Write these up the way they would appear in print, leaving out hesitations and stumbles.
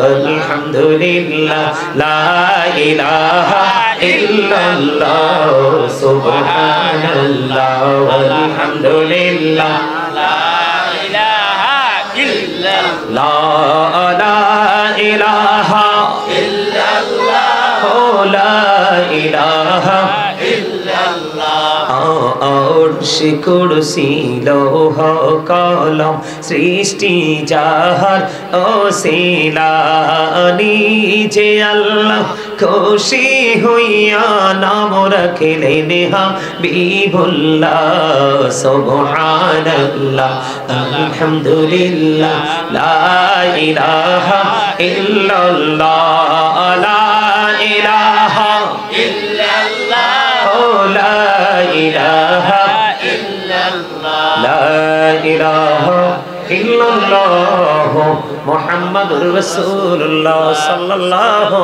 আলহামদুলিল্লাহ লা ইলাহা ইল্লাল্লাহ সুবহানাল্লাহ আলহামদুলিল্লাহ লা ইলাহা ইল্লাল্লাহ লা ইলাহা ইল্লাল্লাহ লা ইলাহা আরশে কুরসি লৌহ কলম সৃষ্টি যাহার ওসিলা নিজে আল্লাহ খুশি হইয়া নাম রাখিলেন হাবিবুল্লাহ সুবহানাল্লাহ আলহামদুলিল্লাহ লা ইলাহা ইল্লাল্লাহ লা ইলাহা ইল্লাল্লাহ লা ইলাহা ইল্লাল্লাহ লা ইলাহা ইল্লাল্লাহ মুহাম্মাদুর রাসূলুল্লাহ সাল্লাল্লাহু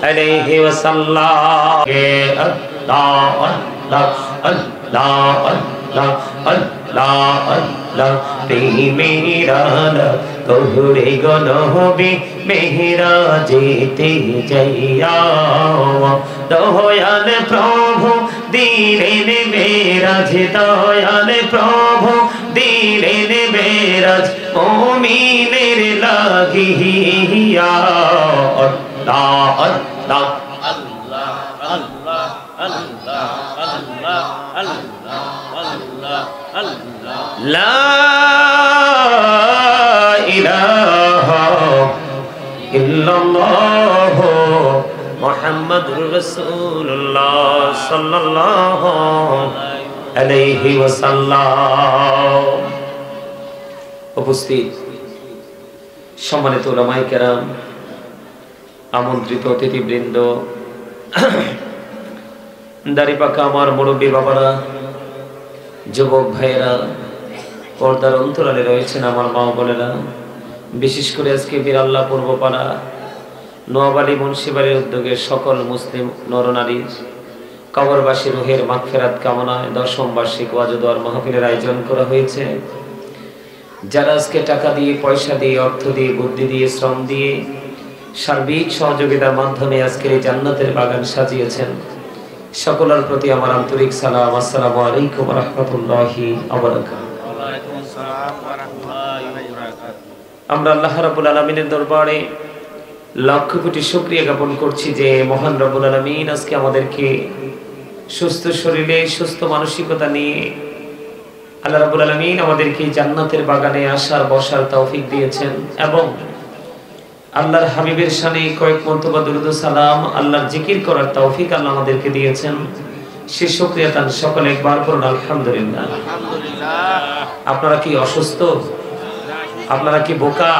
আলাইহি ওয়াসাল্লাম আল্লাহ আল্লাহ আল্লাহ আল্লাহ আল্লাহ আল্লাহ প্রেমেরানা তোহরে গনহবি মেহরাজেতে যাইয়া দয়াল প্রভু দিলেন মেরাজ দয়াল প্রভু দিলেন মেরাজ মুমিনের লাগিয়া আল্লাহ আল্লাহ আল্লাহ আল্লাহ আল্লাহ আল্লাহ আল্লাহ আল্লাহ আল্লাহ লা ইলাহা ইল্লাল্লাহ মুহাম্মাদুর রাসূলুল্লাহ সাল্লাল্লাহু আলাইহি ওয়াসাল্লাম। উপস্থিত সম্মানিত উলামায়ে কেরাম, আমন্ত্রিত অতিথিবৃন্দ, দাড়িপাকা আমার মুরব্বী বাবারা, যুবক ভাইয়েরা, পর্দার অন্তরালে রয়েছেন আমার মা বোনেরা, বিশেষ করে আজকে বীরাল্লাহ পূর্বপাড়া নোয়াবাড়ি মুন্সিবাড়ির উদ্যোগে সকল মুসলিম নরনারীর কবরবাসী রুহের মাগফিরাত কামনায় 10ম বার্ষিক ওয়াজ ও দোয়ার মাহফিলের আয়োজন করা হয়েছে। যারা আজকে টাকা দিয়ে, পয়সা দিয়ে, অর্থ দিয়ে, বুদ্ধি দিয়ে, শ্রম দিয়ে, সার্বিক সহযোগিতার মাধ্যমে আজকের এই জান্নাতের বাগান সাজিয়েছেন, সকলের প্রতি আমার আন্তরিক সালাম। আসসালামু আলাইকুম ওয়া রাহমাতুল্লাহি ওয়া বারাকাতুহু। আমরা আল্লাহ রাব্বুল আলামিনের দরবারে লক্ষ কোটি শুকরিয়া জ্ঞাপন করছি যে মহান রব্বুল আলামিন আজকে আমাদেরকে সুস্থ শরীরে, সুস্থ মানসিকতা নিয়ে আল্লাহ রাব্বুল আলামিন আমাদেরকে জান্নাতের বাগানে আসার বসার তৌফিক দিয়েছেন এবং আল্লাহর হাবিবের শানে কয়েক মন্তব্য দরুদ ও সালাম, আল্লাহর জিকির করার তৌফিক আল্লাহ আমাদেরকে দিয়েছেন। সে শুকরিয়া তান সকলে একবার করুন আলহামদুলিল্লাহ। আপনারা কি অসুস্থ? আপনারা কি বোকা?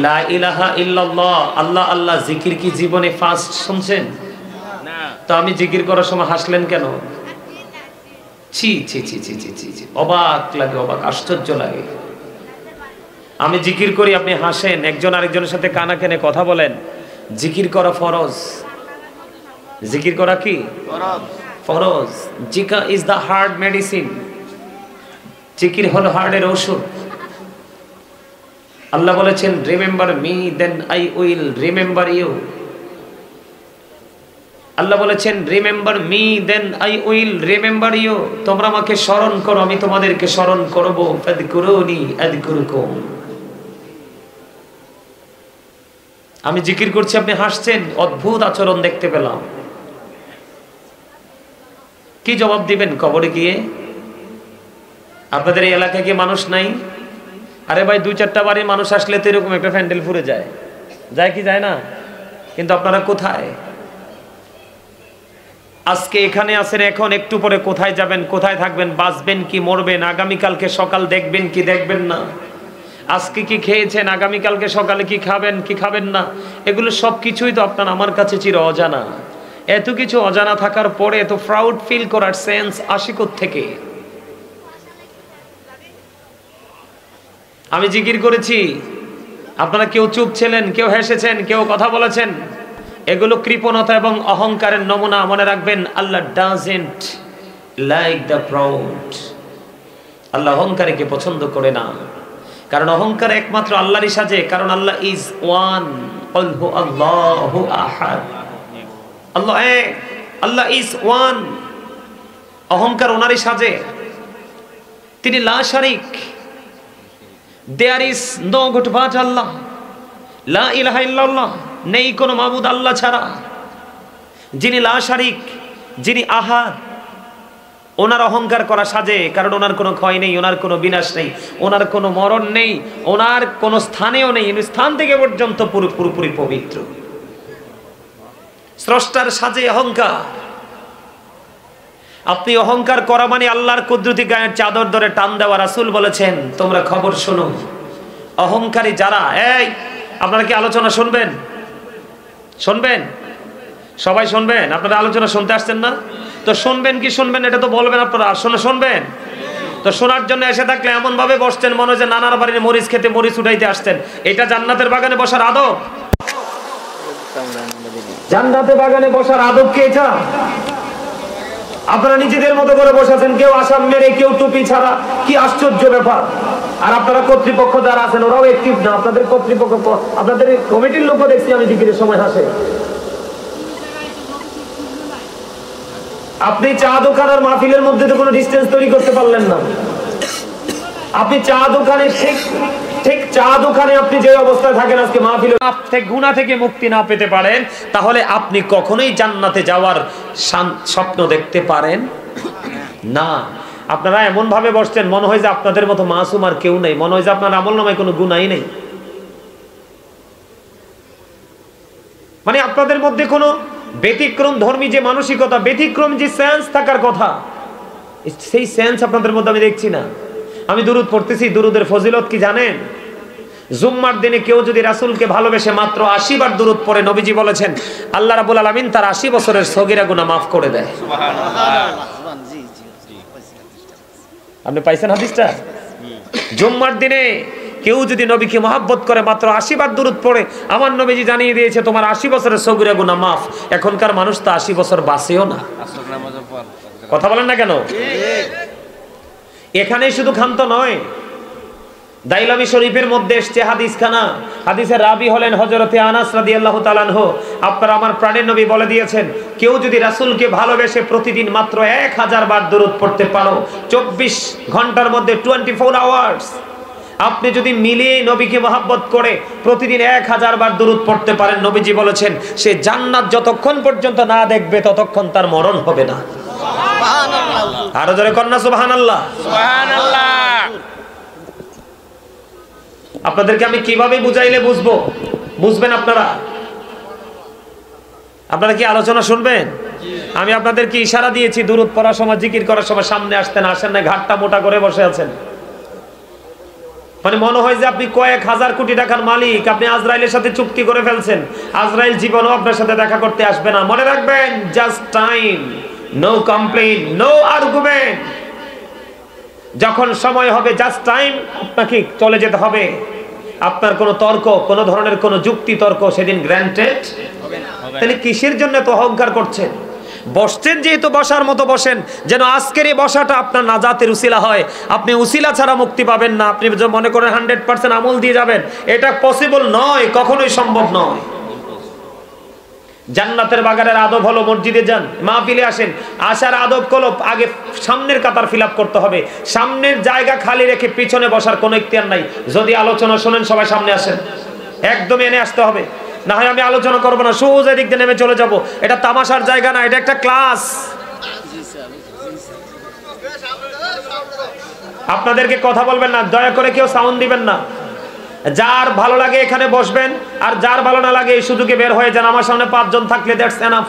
লা ইলাহা ইল্লাল্লাহ আল্লাহ আল্লাহ জিকির কি জীবনে ফার্স্ট শুনছেন? তো আমি জিকির করার সময় হাসলেন কেন? ছি ছি ছি ছি ছি ছি, অবাক লাগে, অবাক, আশ্চর্য লাগে। আমি জিকির করি, আপনি হাসেন, একজন আরেকজনের সাথে কানা কেনে কথা বলেন। জিকির করা ফরজ। জিকির করা কি ফরজ? জিকির ইজ দ্য হার্ট মেডিসিন। জিকির হলো হার্টের ঔষধ। আল্লাহ বলেছেন, remember me then I will remember you. আল্লাহ বলেছেন, remember me then I will remember you. তোমরা আমাকে স্মরণ করো, আমি তোমাদেরকে স্মরণ করব। ফাযকুরুনি আযকুরুকুম। আমি জিকির করছি, আপনি হাসছেন, অদ্ভুত আচরণ দেখতে পেলাম। কি জবাব দিবেন কবরে গিয়ে? আপনাদের এই এলাকায় কি মানুষ নাই? আরে ভাই, 2-4টা বাড়ির মানুষ আসলে তো এরকম একটা প্যান্ডেল ফুরে যায়, যায় কি যায় না? কিন্তু আপনারা কোথায়? আজকে এখানে আছেন, এখন একটু পরে কোথায় যাবেন, কোথায় থাকবেন, বাঁচবেন কি মরবেন, আগামীকালকে সকাল দেখবেন কি দেখবেন না, আজকে কি খেয়েছেন, আগামীকালকে সকালে কি খাবেন কি খাবেন না, এগুলো সব কিছুই তো আপনার আমার কাছে চির অজানা। এত কিছু অজানা থাকার পরে এত প্রাউড ফিল করার সেন্স আসে কোত্থেকে? আমি জিকির করেছি, আপনারা কেউ চুপ ছিলেন, কেউ হেসেছেন, কেউ কথা বলেছেন। এগুলো কৃপণতা এবং অহংকারের নমুনা। মনে রাখবেন, আল্লাহ ডাজেন্ট লাইক দ্য প্রাউড। আল্লাহ অহংকারীকে পছন্দ করে না। কারণ অহংকার একমাত্র আল্লাহরই সাজে, কারণ আল্লাহ ইজ ওয়ান, আল্লাহু আহাদ, আল্লাহ এক, আল্লাহ ইজ ওয়ান। অহংকার ওনারই সাজে, তিনি লা শারিক, there is no god but Allah, লা ইলাহা ইল্লাল্লাহ, নেই কোনো মাবুদ আল্লাহ ছাড়া। যিনি লা শারিক, যিনি আহাদ, ওনার অহংকার করা সাজে, কারণ ওনার কোনো ক্ষয় নেই, ওনার কোনো বিনাশ নেই, ওনার কোনো মরণ নেই, ওনার কোনো স্থানেও নেই, স্থান থেকে পর্যন্ত পুরোপুরি পবিত্র। স্রষ্টার সাজে অহংকার। আপনি অহংকার করা মানে আল্লাহর কুদরতি গায়ের চাদর ধরে টান দেওয়া। রাসূল বলেছেন, তোমরা খবর শোনো, অহংকারী যারা, এই আপনারা কি আলোচনা শুনবেন? শুনবেন? সবাই শুনবেন? আপনারা আলোচনা শুনতে আসছেন না? তো শুনবেন কি শুনবেন এটা তো বলবেন আপনারা। শুনবেন তো? শোনার জন্য এসে থাকলে এমন ভাবে বসছেন মনে হয় যে নানার বাড়ির মরিচ খেতে মরিচ উঠাইতে আসছেন। এটা জান্নাতের বাগানে বসার আদব? জান্নাতের বাগানে বসার আদব কি এটা? আপনারা নিজেদের মতো করে বসাছেন, কেউ আসাম মেরে, কেউ টুপি ছাড়া। কি আশ্চর্য ব্যাপার! আর আপনারা কর্তৃপক্ষ যারা আছেন ওরাও অ্যাক্টিভ না। আপনাদের কর্তৃপক্ষ, আপনাদের কমিটির লোকও দেখছি আমি জিকিরের সময় হাসে। আপনি চা দোকান আর মাহফিলের মধ্যে তো কোনো ডিসটেন্স তৈরি করতে পারলেন না। আপনি চা দোকানে ঠিক চা দোকানে আপনি যে অবস্থায় থাকেন আজকে মাহফিলে থেকে গুনাহ থেকে মুক্তি না পেতে পারেন, তাহলে আপনি কখনোই জান্নাতে যাওয়ার স্বপ্ন দেখতে পারেন না। আপনারা এমন ভাবে বসছেন মনে হয় যে আপনাদের মতো মাসুম আর কেউ নেই, মনে হয় যে আপনার আমলনামায় কোনো গুনাহই নেই। মানে আপনাদের মধ্যে কোনো ব্যতিক্রম ধর্মী যে মানসিকতা, ব্যতিক্রম যে সেন্স থাকার কথা, সেই সেন্স আপনাদের মধ্যে আমি দেখছি না। আমি দুরুদ পড়তেছি, দুরুদের ফজিলত কি জানেন? জুম্মার দিনে কেউ যদি রাসূলকে ভালোবেসে মাত্র 80 বার দুরুদ পড়ে, নবীজি বলেছেন আল্লাহ রাব্বুল আলামিন তার 80 বছরের সগীরা গুনাহ মাফ করে দেয়। আপনি পাইছেন হাদিসটা? জুম্মার দিনে কেউ যদি নবীকে মহব্বত করে মাত্র 80 বার দুরুদ পড়ে, আমার নবীজি জানিয়ে দিয়েছে তোমার 80 বছরের সগীরা গুনাহ মাফ। এখনকার মানুষ তো 80 বছর বাঁচেও না। কথা বলেন না কেন? এখানেই শুধু ক্ষান্ত নয়, দাইলামি শরীফের মধ্যে এসছে হাদিসখানা। হাদিসের রাবি হলেন হযরতে আনাস রাদিয়াল্লাহু তাআলা আনহু। আপনারা আমার প্রাণের নবী বলে দিয়েছেন, কেউ যদি রাসূলকে ভালোবেসে প্রতিদিন মাত্র 1000 বার দুরূদ পড়তে পারো, 24 ঘন্টার মধ্যে 24 আওয়ার্স আপনি যদি মিলিয়ে নবীকে মহব্বত করে প্রতিদিন 1000 বার দুরূদ পড়তে পারেন, নবীজি বলেছেন সে জান্নাত যতক্ষণ পর্যন্ত না দেখবে ততক্ষণ তার মরণ হবে না। সুবহানাল্লাহ! আরো জোরে কন্না সুবহানাল্লাহ! সুবহানাল্লাহ! আপনাদেরকে আমি কিভাবে বুঝাইলে বুঝবেন আপনারা? আপনারা কি আলোচনা শুনবেন? আমি আপনাদেরকে ইশারা দিয়েছি, দুরূদ পড়ার সময়, জিকির করার সময় সামনে আসতেন, আসেন না, ঘাটটা মোটা করে বসে আছেন। মানে মনে হয় যে আপনি কয়েক হাজার কোটি টাকার মালিক, আপনি আজরাইলের সাথে চুক্তি করে ফেলছেন। আজরাইল জীবনও আপনার সাথে দেখা করতে আসবে না। মনে রাখবেন, just time, no complain, no argument. যখন সময় হবে, জাস্ট টাইম, আপনাকে চলে যেতে হবে। আপনার কোনো তর্ক, কোনো ধরনের কোনো যুক্তি তর্ক সেদিন গ্র্যান্টেড হবে না। তাহলে কিসের জন্য তো অহংকার করছেন? বসছেন যেহেতু বসার মতো বসেন, যেন আজকের এই বসাটা আপনার নাজাতের উসিলা হয়। আপনি উসিলা ছাড়া মুক্তি পাবেন না। আপনি মনে করেন 100% আমল দিয়ে যাবেন, এটা পসিবল নয়, কখনোই সম্ভব নয়। জান্নাতের বাগানের আদব হলো মসজিদে যান, মাহফিলে আসেন, আসার আদব হলো আগে সামনের কাতার ফিল আপ করতে হবে। সামনের জায়গা খালি রেখে পিছনে বসার কোনো ইখতিয়ার নাই। যদি আলোচনা শোনেন সবাই সামনে আসেন, একদমই এনে আসতে হবে। না হয় আমি আলোচনা করবো না, সোজা দিক দিয়ে নেমে চলে যাব। এটা তামাশার জায়গা না, এটা একটা ক্লাস। আপনাদেরকে কথা বলবেন না, দয়া করে কেউ সাউন্ড দিবেন না। যার ভালো লাগে এখানে বসবেন, আর যার ভালো না লাগে এই সুযোগে বের হয়ে যান। আমার সামনে 5 জন থাকলে দ্যাটস এনাফ।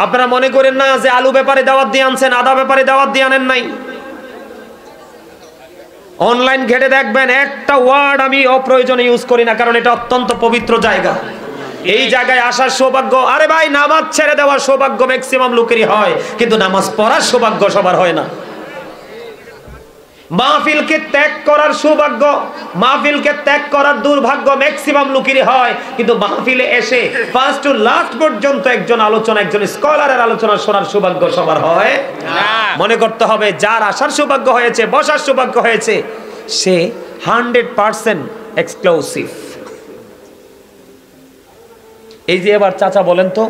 আপনারা মনে করেন না যে আলু ব্যাপারে দাওয়াত দিয়ে আনছেন, আদা ব্যাপারে দাওয়াত দিয়ে আনেন নাই। অনলাইন ঘেটে দেখবেন, একটা ওয়ার্ড আমি অপ্রয়োজনে ইউজ করি না, কারণ এটা অত্যন্ত পবিত্র জায়গা। এই জায়গায় আসার সৌভাগ্য, আরে ভাই, নামাজ ছেড়ে দেওয়ার সৌভাগ্য ম্যাক্সিমাম লোকেরই হয়, কিন্তু নামাজ পড়ার সৌভাগ্য সবার হয় না। মাহফিলকে ত্যাগ করার সৌভাগ্য, মাহফিলকে ত্যাগ করার দুর্ভাগ্য ম্যাক্সিমাম লোকেরই হয়, কিন্তু মাহফিলে এসে ফার্স্ট টু লাস্ট পর্যন্ত একজন স্কলারের আলোচনা শোনার সৌভাগ্য সবার হয় না। মনে করতে হবে যার আসার সৌভাগ্য হয়েছে, বসার সৌভাগ্য হয়েছে, সে 100% এক্সক্লুসিভ। এই যে এবার চাচা বলেন তো,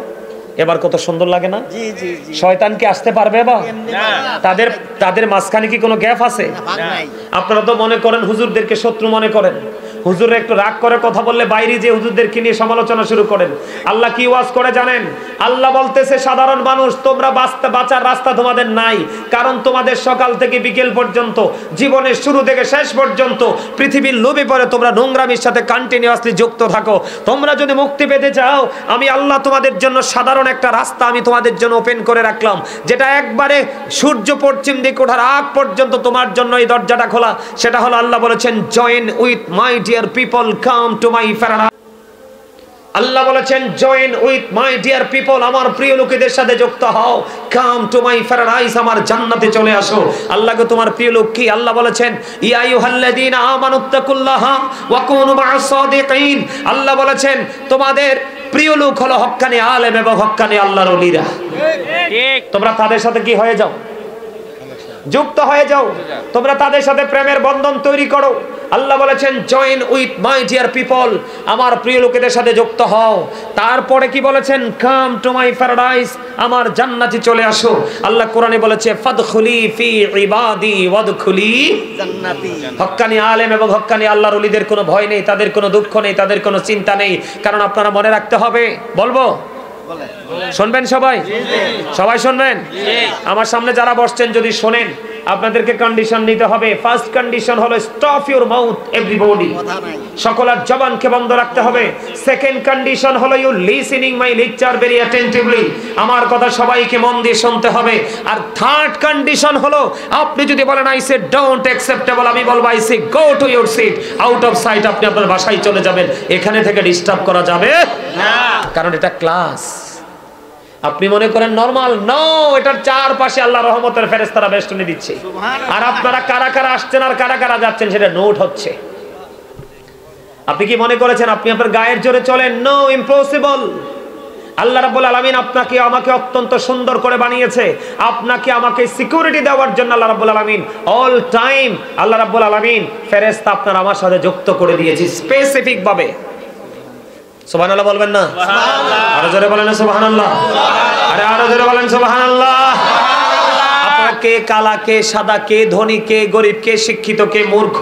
এবার কত সুন্দর লাগে না? শয়তান কি আসতে পারবে? তাদের মাঝখানে কি কোনো গ্যাপ আছে? আপনারা তো মনে করেন হুজুরদেরকে শত্রু মনে করেন, হুজুরের একটু রাগ করে কথা বললে বাইরে যে হুজুরদেরকে নিয়ে সমালোচনা শুরু করেন। আল্লাহ কি ওয়াজ করে জানেন? আল্লাহ বলতেছে সাধারণ মানুষ তোমরা বাঁচার রাস্তা তোমাদের নাই, কারণ তোমাদের সকাল থেকে বিকেল পর্যন্ত, জীবনের শুরু থেকে শেষ পর্যন্ত পৃথিবীর লোভে পড়ে তোমরা নোংরামির সাথে কন্টিনিউয়াসলি যুক্ত থাকো। তোমরা যদি মুক্তি পেতে চাও, আমি আল্লাহ তোমাদের জন্য সাধারণ একটা রাস্তা আমি তোমাদের জন্য ওপেন করে রাখলাম, যেটা একবারে সূর্য পশ্চিম দিকে ওঠার আগ পর্যন্ত তোমার জন্য এই দরজাটা খোলা। সেটা হলো আল্লাহ বলেছেন join with my dear people, come to my paradise. আল্লাহ বলেছেন join with my dear people, আমার প্রিয় লোকেদের সাথে যুক্ত হও, কাম টু মাই প্যারাডাইস, আমার জান্নাতে চলে আসো। আল্লাহকে তোমার প্রিয় লোক কি? আল্লাহ বলেছেন ইয়া আইয়ুহাল্লাযীনা আমানুত্তাকুল্লাহা ওয়া কুনু মা'আস সাদিকিন। আল্লাহ বলেছেন তোমাদের প্রিয় লোক হলো হক্কানি আলেম এবং হক্কানি আল্লাহর ওলিরা। ঠিক, তোমরা তাদের সাথে কি হয়ে যাও? যুক্ত হয়ে যাও, তোমরা তাদের সাথে প্রেমের বন্ধন তৈরি করো। আল্লাহ বলেছেন join with my dear people, আমার প্রিয় লোকেদের সাথে যুক্ত হও। তারপরে কি বলেছেন? কাম টু মাই প্যারাডাইস, আমার জান্নাতে চলে আসো। আল্লাহ কোরআনে বলেছে ফাদখুলি ফি ইবাদি ওয়াদখুলি জান্নাতি। হক্কানি আলেম এবং হক্কানি আল্লাহর ওলিদের কোনো ভয় নেই, তাদের কোনো দুঃখ নেই, তাদের কোনো চিন্তা নেই। কারণ আপনারা মনে রাখতে হবে, বলবো শুনবেন সবাই? সবাই শুনবেন? আমার সামনে যারা বসছেন যদি শোনেন, আপনাদেরকে কন্ডিশন নিতে হবে। ফার্স্ট কন্ডিশন হলো স্টপ ইউর মাউথ এভরিবডি, সকলের জবানকে বন্ধ রাখতে হবে। সেকেন্ড কন্ডিশন হলো you listening my lecture very attentively, আমার কথা সবাইকে মন দিয়ে শুনতে হবে। আর থার্ড কন্ডিশন হলো আপনি যদি বলেন আই সে ডোন্ট অ্যাকসেপ্টেবল, আমি বলবো I say go to your seat, out of sight, আপনি আপনার বাসায় চলে যাবেন, এখানে থেকে ডিস্টার্ব করা যাবে না, কারণ এটা ক্লাস। আপনি মনে করেন নরমাল, নো, এটার চারপাশে আল্লাহর রহমতের ফেরেশতারা বেষ্টনী দিচ্ছে, আর আপনারা কারা কারা আসছেন আর কারা কারা যাচ্ছেন সেটা নোট হচ্ছে। আপনি কি মনে করেছেন আপনি আপনার গায়ের জোরে চলেন? No, impossible. আল্লাহ রাব্বুল আলামিন আপনাকে আমাকে অত্যন্ত সুন্দর করে বানিয়েছে, আপনাকে আমাকে সিকিউরিটি দেওয়ার জন্য আল্লাহ রাব্বুল আলামিন অল টাইম আল্লাহ রাব্বুল আলামিন ফেরেশতা আপনার আমার সাথে যুক্ত করে দিয়েছে স্পেসিফিক ভাবে। সুবহানাল্লাহ বলবেন না? সুবহানাল্লাহ। আরো জোরে বলেন না সুবহানাল্লাহ। আরে আরো জোরে বলেন সুবহানাল্লাহ। আপনারা কে কালা, কে সাদা, কে ধনী, কে গরিব, কে শিক্ষিত, কে মূর্খ,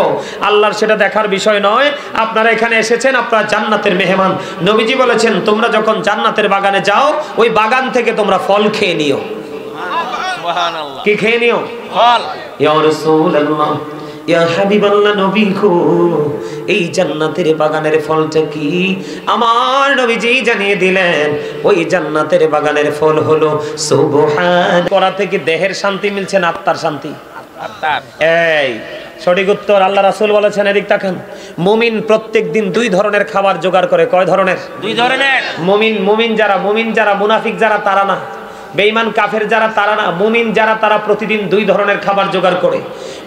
আল্লাহর সেটা দেখার বিষয় নয়। আপনারা এখানে এসেছেন, আপনারা জান্নাতের মেহমান। নবীজি বলেছেন তোমরা যখন জান্নাতের বাগানে যাও, ওই বাগান থেকে তোমরা ফল খেয়ে নিও। সুবহানাল্লাহ। কি খেয়ে নিও? ফল। ইয়া রাসূলুল্লাহ, ইয়া হাবিবাল্লাহ, নবী গো, এই জান্নাতের বাগানের ফলটা কি? আমার নবীজি জানিয়ে দিলেন ওই জান্নাতের বাগানের ফল হলো সুবহান। করা থেকে দেহের শান্তি মিলছে না আত্মার শান্তি? আত্মার। এই সঠিক উত্তর আল্লাহ রাসূল বলেছেন, এদিক তাকান। মুমিন প্রত্যেকদিন দুই ধরনের খাবার জোগাড় করে। কয় ধরনের? দুই ধরনের। মুমিন যারা মুনাফিক যারা তারা না, বেঈমান কাফের যারা তারা না, মুমিন যারা তারা প্রতিদিন দুই ধরনের খাবার জোগাড় করে।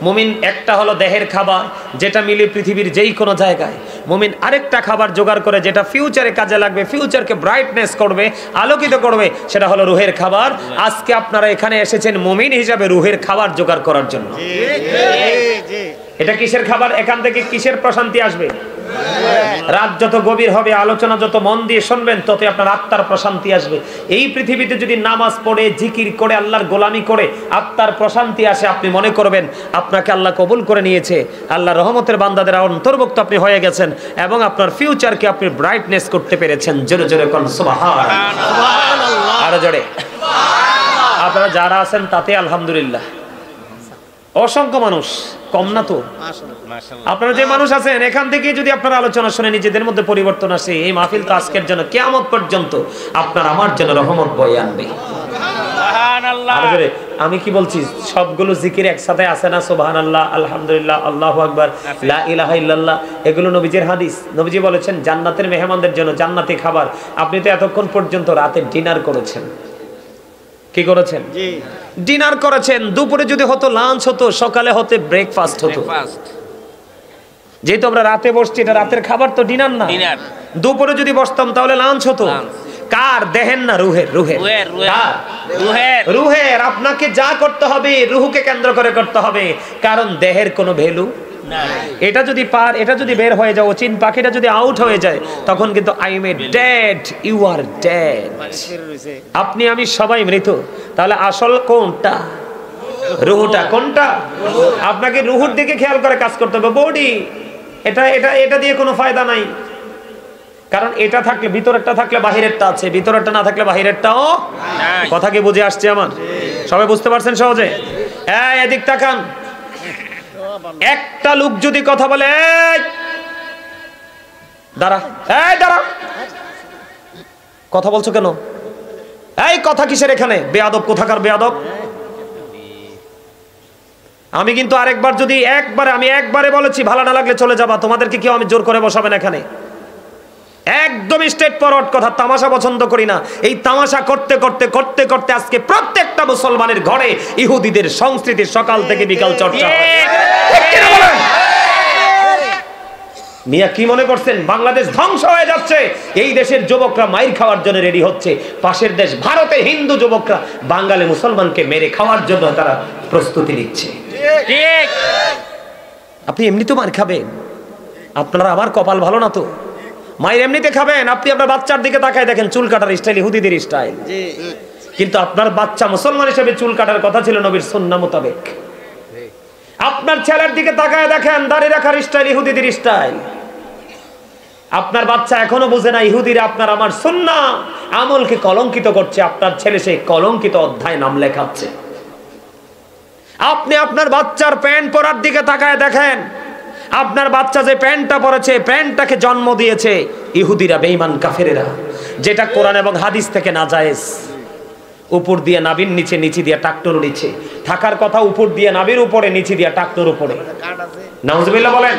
মুমিন একটা হলো দেহের খাবার, যেটা মিলে পৃথিবীর যেই কোনো জায়গায়। মুমিন আরেকটা খাবার জোগাড় করে যেটা ফিউচারে কাজে লাগবে, ফিউচারকে ব্রাইটনেস করবে, আলোকিত করবে, সেটা হলো রুহের খাবার। আজকে আপনারা এখানে এসেছেন মুমিন হিসাবে রুহের খাবার জোগাড় করার জন্য। এটা কিসের খাবার? এখান থেকে কিসের প্রশান্তি আসবে? রাত যত গভীর হবে, আলোচনা যত মন দিয়ে শুনবেন, তত আপনার আত্মার প্রশান্তি আসবে। এই পৃথিবীতে যদি নামাজ পড়ে, জিকির করে, আল্লাহর গোলামি করে আত্মার প্রশান্তি আসে, আপনি মনে করবেন আপনাকে আল্লাহ কবুল করে নিয়েছে, আল্লাহর রহমতের বান্দাদের অন্তর্ভুক্ত আপনি হয়ে গেছেন, এবং আপনার ফিউচারকে আপনি ব্রাইটনেস করতে পেরেছেন। জোরে জোরে কোন সুবহানাল্লাহ। আরো জোরে। আপনারা যারা আছেন তাতে আলহামদুলিল্লাহ, অসংখ্য মানুষ, কম না তো? আপনারা যে মানুষ আছেন, এখান থেকে যদি আপনারা আলোচনা শুনে নিজেদের মধ্যে পরিবর্তন আসে, এই মাহফিল তো আজকের জন্য কিয়ামত পর্যন্ত আপনার আমার জন্য রহমত বয়ে আনবে। সুবহানাল্লাহ। আমি কি বলছি, সবগুলো জিকির একসাথে আছে না? সুবহানাল্লাহ, আলহামদুলিল্লাহ, আল্লাহু আকবার, লা ইলাহা ইল্লাল্লাহ, এগুলো নবীজির হাদিস। নবীজি বলেছেন জান্নাতের মেহমানদের জন্য জান্নাতি খাবার। আপনি তো এতক্ষণ পর্যন্ত রাতে ডিনার করেছেন, কি করেছেন? জি। ডিনার করেছেন, দুপুরে যদি হতো লাঞ্চ হতো, সকালে হতে ব্রেকফাস্ট হতো। যেহেতু আমরা রাতে বসছি, এটা রাতের খাবার তো ডিনার না। দুপুরে যদি বসতাম তাহলে লাঞ্চ হতো। কার? দেহের না রুহের? রুহের। আপনাকে যা করতে হবে রুহকে কেন্দ্র করে করতে হবে, কারণ দেহের কোনো ভ্যালু। এটা যদি বের হয়ে যাও, চিন পাখিটা যদি আউট হয়ে যায়, তখন কিন্তু I am a dead, you are dead. আপনি আমি সবাই মৃত। তাহলে আসল কোনটা? রুহটা। কোনটা? আপনাকে রুহুর দিকে খেয়াল করে কাজ করতে হবে। বডি এটা দিয়ে কোনো ফায়দা নাই, কারণ এটা থাকলে ভিতরেরটা থাকলে বাহিরেরটা আছে, ভিতরেরটা না থাকলে বাহিরেরটাও। কথা কি বুঝে আসছে আমার? সবাই বুঝতে পারছেন সহজে? এদিক তাকান। একটা লোক যদি কথা বলে, দাঁড়া, দাঁড়া, কথা বলছো কেন? এই কথা কিসের এখানে? বেয়াদব কোথাকার বেয়াদব। আমি কিন্তু আরেকবার যদি আমি একবারে বলেছি, ভালো না লাগলে চলে যাবা। তোমাদেরকে কেউ আমি জোর করে বসাবেন এখানে। একদম স্ট্রেট ফরওয়ার্ড কথা। তামাশা পছন্দ করি না। এই তামাশা করতে করতে করতে করতে আজকে প্রত্যেকটা মুসলমানের ঘরে ইহুদিদের সংস্কৃতির সকাল থেকে বিকাল চর্চা। মিয়া কি মনে করছেন বাংলাদেশ ধ্বংস হয়ে যাচ্ছে? এই দেশের যুবকরা মাইর খাওয়ার জন্য রেডি হচ্ছে। পাশের দেশ ভারতে হিন্দু যুবকরা বাঙালি মুসলমানকে মেরে খাওয়ার জন্য তারা প্রস্তুতি নিচ্ছে। আপনি এমনি তো মার খাবেন। আপনারা আমার কপাল ভালো না তো, মায়ের এমনিতে খাবেন। আপনি আপনার বাচ্চার দিকে তাকায় দেখেন, চুল কাটার স্টাইল ইহুদিদের স্টাইল। কিন্তু আপনার বাচ্চা মুসলমান হিসেবে চুল কাটার কথা ছিল নবীর সুন্নাহ মোতাবেক। আপনার ছেলের দিকে তাকায় দেখেন, দাড়ি রাখার স্টাইল ইহুদিদের স্টাইল। আপনার বাচ্চা এখনো বুঝে না ইহুদিরা আপনার আমার সুন্নাহ আমলকে কলঙ্কিত করছে। আপনার ছেলে সেই কলঙ্কিত অধ্যায় নাম লেখাচ্ছে। আপনি আপনার বাচ্চার প্যান্ট পরার দিকে তাকায় দেখেন, আপনার বাচ্চা যে প্যান্টটা পরেছে, প্যান্টটাকে জন্ম দিয়েছে ইহুদিরা, বেঈমান কাফেরেরা, যেটা কোরআন এবং হাদিস থেকে নাজায়েজ। উপর দিয়ে নাভির নিচে, নিচে দিয়ে টাকনুর নিচে থাকার কথা, উপর দিয়ে নাভির উপরে, নিচে দিয়ে টাকনুর উপরে। নাউজুবিল্লাহ বলেন।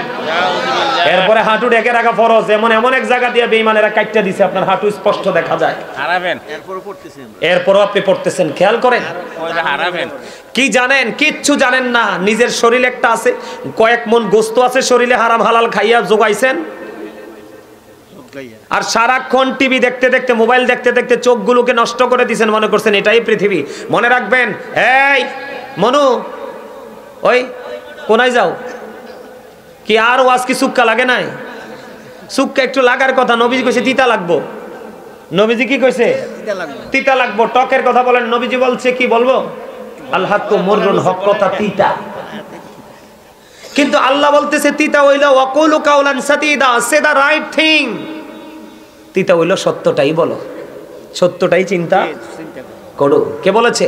এরপরে হাঁটু ঢেকে রাখা ফরজ। এমন এক জায়গা দিয়ে বেঈমানেরা কাটটা দিছে, আপনার হাঁটু স্পষ্ট দেখা যায়। এরপরও আপনি পড়তেছেন, খেয়াল করেন। কি জানেন? কিচ্ছু জানেন না। নিজের শরীর একটা আছে, কয়েক মন গোস্ত আছে শরীরে, হারাম হালাল খাইয়া যোগাইছেন। আর সারাক্ষণ টিভি দেখতে দেখতে, মোবাইল দেখতে দেখতে চোখগুলোকে নষ্ট করে দিয়েছেন, মনে করছেন এটাই পৃথিবী। মনে রাখবেন, এই মনু, ওই কোনায় যাও? কি আর ওয়াজ কি সুক্কা লাগে নাই? সুক্কা একটু লাগার কথা। নবীজি কইছে তিতা লাগবো। নবীজি কি কইছে? তিতা লাগবো। টকের কথা বলেন, নবীজি বলছে কি বলবো? আল্লাহ তো মুররুন, হক কথা তিতা। কিন্তু আল্লাহ বলতেছে তিতা হইলো ওয়াকুলু কাউলান সাদিদা, সে দা রাইট থিং। তিতা হইলো সত্যটাই বলো, সত্যটাই চিন্তা করো। কে বলেছে?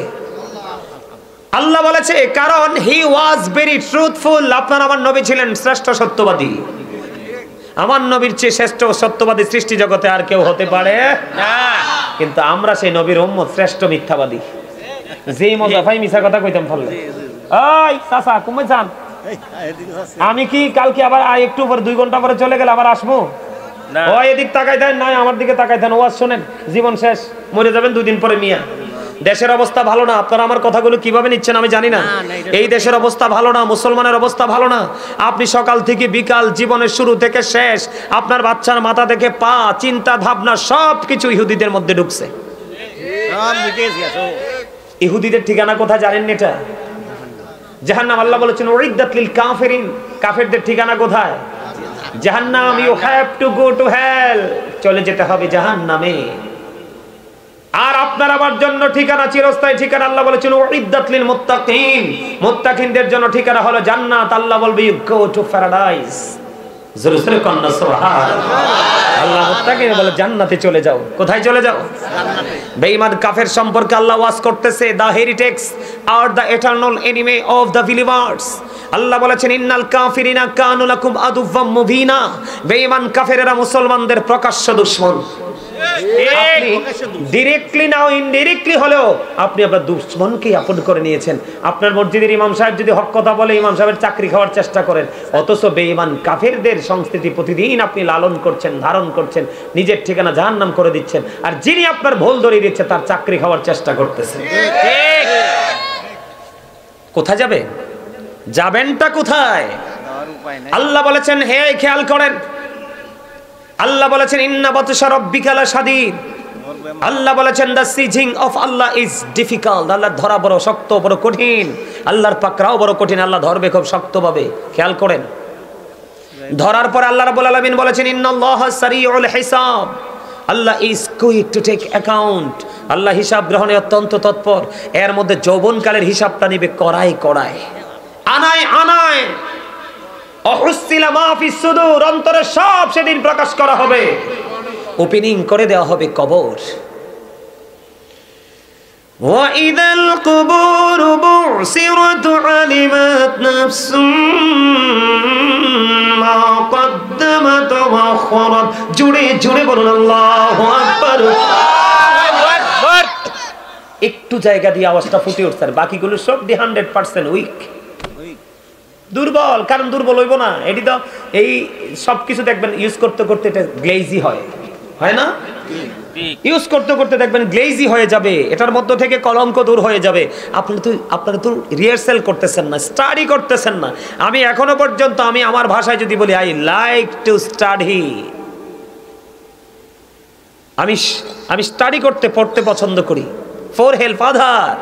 আল্লাহ বলেছে, কারণ হি ওয়াজ ভেরি ট্রুথফুল। আপনার আমার নবী ছিলেন শ্রেষ্ঠ সত্যবাদী। আমার নবীর চেয়ে শ্রেষ্ঠ সত্যবাদী সৃষ্টি জগতে আর কেউ হতে পারে না। কিন্তু আমরা সেই নবীর উম্মত শ্রেষ্ঠ মিথ্যাবাদী। যেই মজা ভাই মিছা কথা কইতাম ফেললে। ওই চাচা কমে যান। আমি কি কালকে আবার একটু পরে 2 ঘন্টা পরে চলে গেলে আবার আসবো? ওই এদিক তাকাই দেন, নাই আমার দিকে তাকাই দেন। ওয়াজ শোনেন, জীবন শেষ, মরে যাবেন 2 দিন পরে। মিয়া দেশের অবস্থা ভালো না। আপনারা আমার কথাগুলো কিভাবে নিচ্ছেন আমি জানি না। এই দেশের অবস্থা ভালো না, মুসলমানের অবস্থা ভালো না। আপনি সকাল থেকে বিকাল, জীবনের শুরু থেকে শেষ, আপনার বাচ্চার মাথা থেকে পা, চিন্তা ভাবনা সবকিছু ইহুদিদের মধ্যে ঢুকছে। ইহুদিদের ঠিকানা কোথায় জানেন? এটা জাহান্নাম। আল্লাহ বলেছেন উইদ্দাত লিল কাফিরিন, কাফেরদের ঠিকানা কোথায়? জাহান্নাম। You have to go to hell, চলে যেতে হবে জাহান্নামে। আর আপনার আমার জন্য ঠিকানা চিরস্থায়ী ঠিকানা। আল্লাহ বলেছেন উইদ্দাত লিল মুত্তাকিন, মুত্তাকিনদের জন্য ঠিকানা হলো জান্নাত। আল্লাহ বলবে ইউ গো টু প্যারাডাইস। জোরে জোরে কন্না সুবহানাল্লাহ। আল্লাহ মুত্তাকিন বলে জান্নাতে চলে যাও। কোথায় চলে যাও? জান্নাতে। বেঈমান কাফের সম্পর্কে আল্লাহ ওয়াজ করতেছে, the heretics are the eternal enemy of the believers. আল্লাহ বলেছেন ইন্নাল কাফিরিনা কানু লাকুম আদুওয়াম মুবিনা। বেঈমান কাফেরেরা মুসলমানদের প্রকাশ্য দুশমন। আপনি ডাইরেক্টলি না ইনডাইরেক্টলি হলেও আপনি আপনার দুশমনকে আপন করে নিয়েছেন। আপনার মসজিদের ইমাম সাহেব যদি হক কথা বলে, ইমাম সাহেবের চাকরি খাওয়ার চেষ্টা করেন, অথচ বেঈমান কাফেরদের সংস্কৃতি প্রতিদিন আপনি লালন করছেন, ধারণ করছেন, নিজের ঠিকানা জাহান্নাম করে দিচ্ছেন। আর যিনি আপনার ভুল ধরিয়ে দিচ্ছে তার চাকরি খাওয়ার চেষ্টা করতেছেন। ঠিক কোথায় যাবে? যাবেনটা কোথায়? আল্লাহ বলেছেন, হে খেয়াল করেন, আল্লাহ বলেছেন ইন্না বাতশা রাব্বিকা লাশাদীদ। আল্লাহ বলেছেন the seizing of Allah is difficult. আল্লাহর ধরা বড় শক্ত, বড় কঠিন। আল্লাহর পাকড়াও বড় কঠিন, আল্লাহ ধরবে খুব শক্তভাবে। খেয়াল করেন, ধরার পর আল্লাহ রাব্বুল আলামিন বলেছেন ইন্নাল্লাহা সারিউল হিসাব। Allah is quick to take account. আল্লাহ হিসাব গ্রহণে অত্যন্ত তৎপর। এর মধ্যে যৌবনকালের হিসাবটা নিবে কড়াই কড়াই, আনায় আনায়। অহুসিলা মা ফিস সুদূর, অন্তরে সব সেদিন প্রকাশ করা হবে, ওপেনিং করে দেওয়া হবে কবর। ওয়াইদাল কুবুর বুসিরাত আলিমাত নাফসুম মা কদ্দামাত ওয়া আখরাত। জুড়ে জুড়ে বলুন আল্লাহু আকবার। একটু জায়গা দিয়ে আওয়াজটা ফুটে উঠছে, আর বাকিগুলো সব 100% উইক, দুর্বল। কারণ দুর্বল হইব না, এটি তো এই সবকিছু দেখবেন ইউজ করতে করতে এটা গ্লেজি হয় না? ইউজ করতে করতে দেখবেন গ্লেজি হয়ে যাবে, এটার মধ্য থেকে কলঙ্ক দূর হয়ে যাবে। আপনারা তো রিহার্সাল করতেছেন না, স্টাডি করতেছেন না। আমি এখনো পর্যন্ত আমি আমার ভাষায় যদি বলি আই লাইক টু স্টাডি, আমি স্টাডি করতে পড়তে পছন্দ করি, ফর হেল্প আদার।